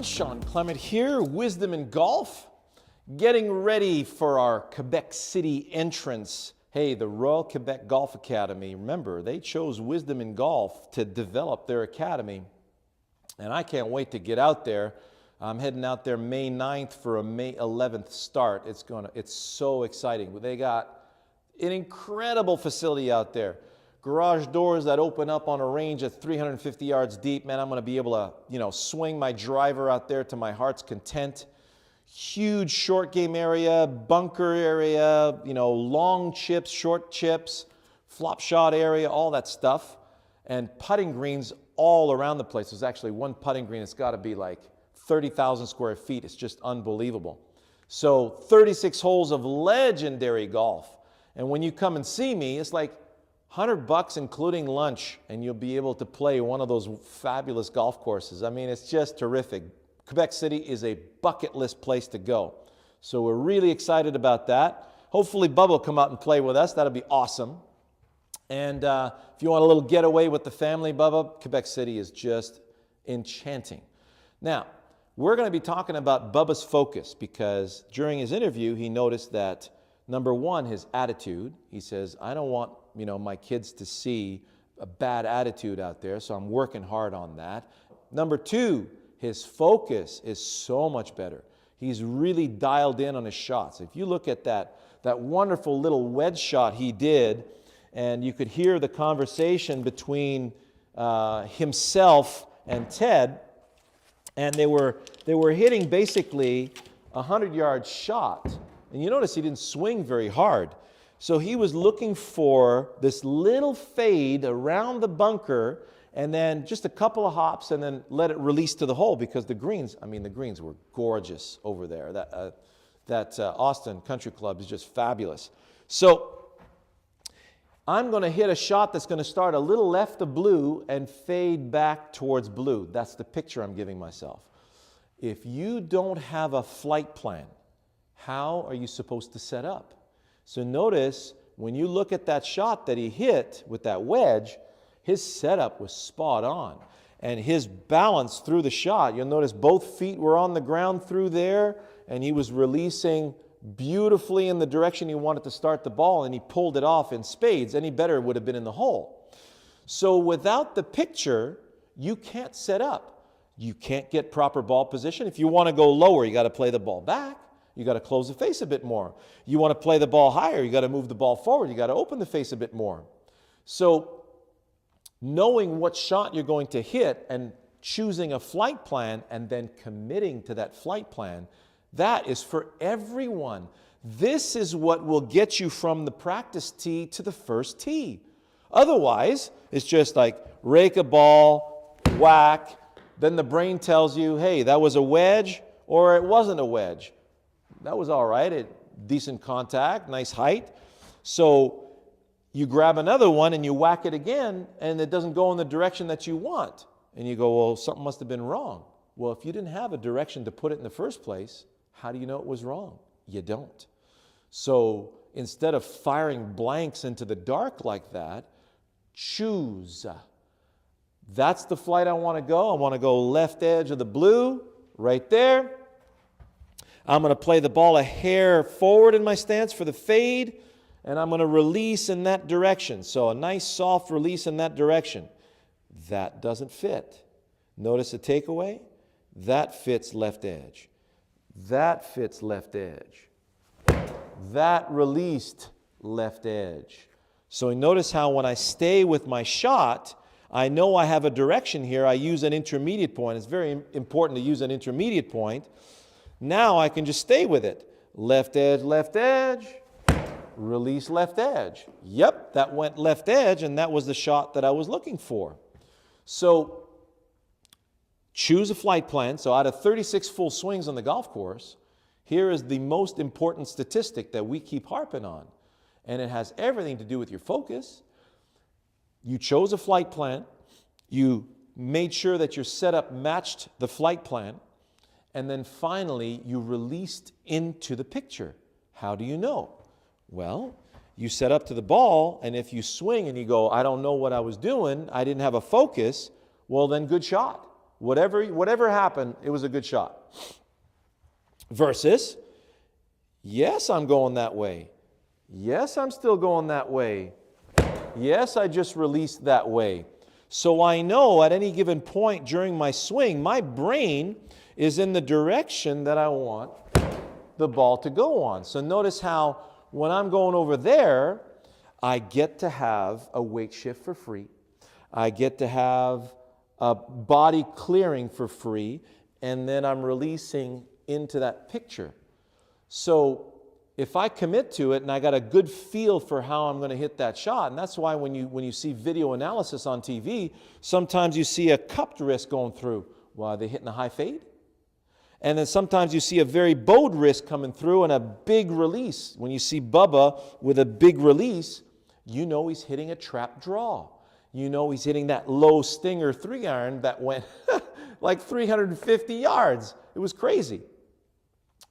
everyone, Shawn Clement here, Wisdom in Golf. Getting ready for our Quebec City entrance. Hey, the Royal Quebec Golf Academy, remember, they chose Wisdom in Golf to develop their academy. And I can't wait to get out there. I'm heading out there May 9th for a May 11th start. It's so exciting. They got an incredible facility out there. Garage doors that open up on a range at 350 yards deep. Man, I'm going to be able to, swing my driver out there to my heart's content. Huge short game area, bunker area, long chips, short chips, flop shot area, all that stuff. And putting greens all around the place. There's actually one putting green. It's got to be like 30,000 square feet. It's just unbelievable. So 36 holes of legendary golf. And when you come and see me, it's like $100 including lunch, and you'll be able to play one of those fabulous golf courses. I mean, it's just terrific. Quebec City is a bucket list place to go. So we're really excited about that. Hopefully Bubba will come out and play with us. That'll be awesome. And if you want a little getaway with the family, Bubba, Quebec City is just enchanting. Now, we're going to be talking about Bubba's focus, because during his interview, he noticed that, number one, his attitude. He says, I don't want my kids to see a bad attitude out there, so I'm working hard on that. Number two, his focus is so much better. He's really dialed in on his shots. If you look at that wonderful little wedge shot he did, and you could hear the conversation between himself and Ted, and they were hitting basically a 100-yard shot. And you notice he didn't swing very hard. So he was looking for this little fade around the bunker, and then just a couple of hops, and then let it release to the hole, because the greens were gorgeous over there. That Austin Country Club is just fabulous. So I'm going to hit a shot that's going to start a little left of blue and fade back towards blue. That's the picture I'm giving myself. If you don't have a flight plan, how are you supposed to set up? So notice, when you look at that shot that he hit with that wedge, his setup was spot on. And his balance through the shot, you'll notice both feet were on the ground through there, and he was releasing beautifully in the direction he wanted to start the ball, and he pulled it off in spades. Any better, it would have been in the hole. So without the picture, you can't set up. You can't get proper ball position. If you want to go lower, you got to play the ball back. You got to close the face a bit more. You want to play the ball higher, you got to move the ball forward. You got to open the face a bit more. So knowing what shot you're going to hit and choosing a flight plan and then committing to that flight plan, that is for everyone. This is what will get you from the practice tee to the first tee. Otherwise, it's just like rake a ball, whack, then the brain tells you, hey, that was a wedge or it wasn't a wedge. That was all right, decent contact, nice height. So you grab another one and you whack it again, and it doesn't go in the direction that you want. And you go, well, something must have been wrong. Well, if you didn't have a direction to put it in the first place, how do you know it was wrong? You don't. So instead of firing blanks into the dark like that, choose. That's the flight I want to go. I want to go left edge of the blue, right there. I'm going to play the ball a hair forward in my stance for the fade, and I'm going to release in that direction. So a nice soft release in that direction. That doesn't fit. Notice the takeaway? That fits left edge. That fits left edge. That released left edge. So notice how when I stay with my shot, I know I have a direction here. I use an intermediate point. It's very important to use an intermediate point. Now I can just stay with it. Left edge, release left edge. Yep, that went left edge, and that was the shot that I was looking for. So choose a flight plan. So out of 36 full swings on the golf course, here is the most important statistic that we keep harping on. And it has everything to do with your focus. You chose a flight plan. You made sure that your setup matched the flight plan. And then finally, you released into the picture. How do you know? Well, you set up to the ball, and if you swing and you go, I don't know what I was doing, I didn't have a focus, well then good shot. Whatever happened, it was a good shot. Versus, yes, I'm going that way. Yes, I'm still going that way. Yes, I just released that way. So I know at any given point during my swing, my brain is in the direction that I want the ball to go on. So notice how when I'm going over there, I get to have a weight shift for free. I get to have a body clearing for free, and then I'm releasing into that picture. So if I commit to it and I got a good feel for how I'm going to hit that shot, and that's why when you see video analysis on TV, sometimes you see a cupped wrist going through. Well, are they hitting a high fade? And then sometimes you see a very bowed wrist coming through and a big release. When you see Bubba with a big release, you know he's hitting a trap draw. You know he's hitting that low stinger 3-iron that went like 350 yards. It was crazy.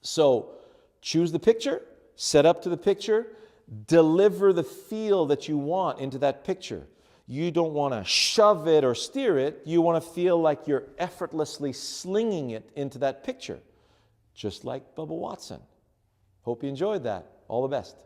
So choose the picture, set up to the picture, deliver the feel that you want into that picture. You don't want to shove it or steer it. You want to feel like you're effortlessly slinging it into that picture, just like Bubba Watson. Hope you enjoyed that. All the best.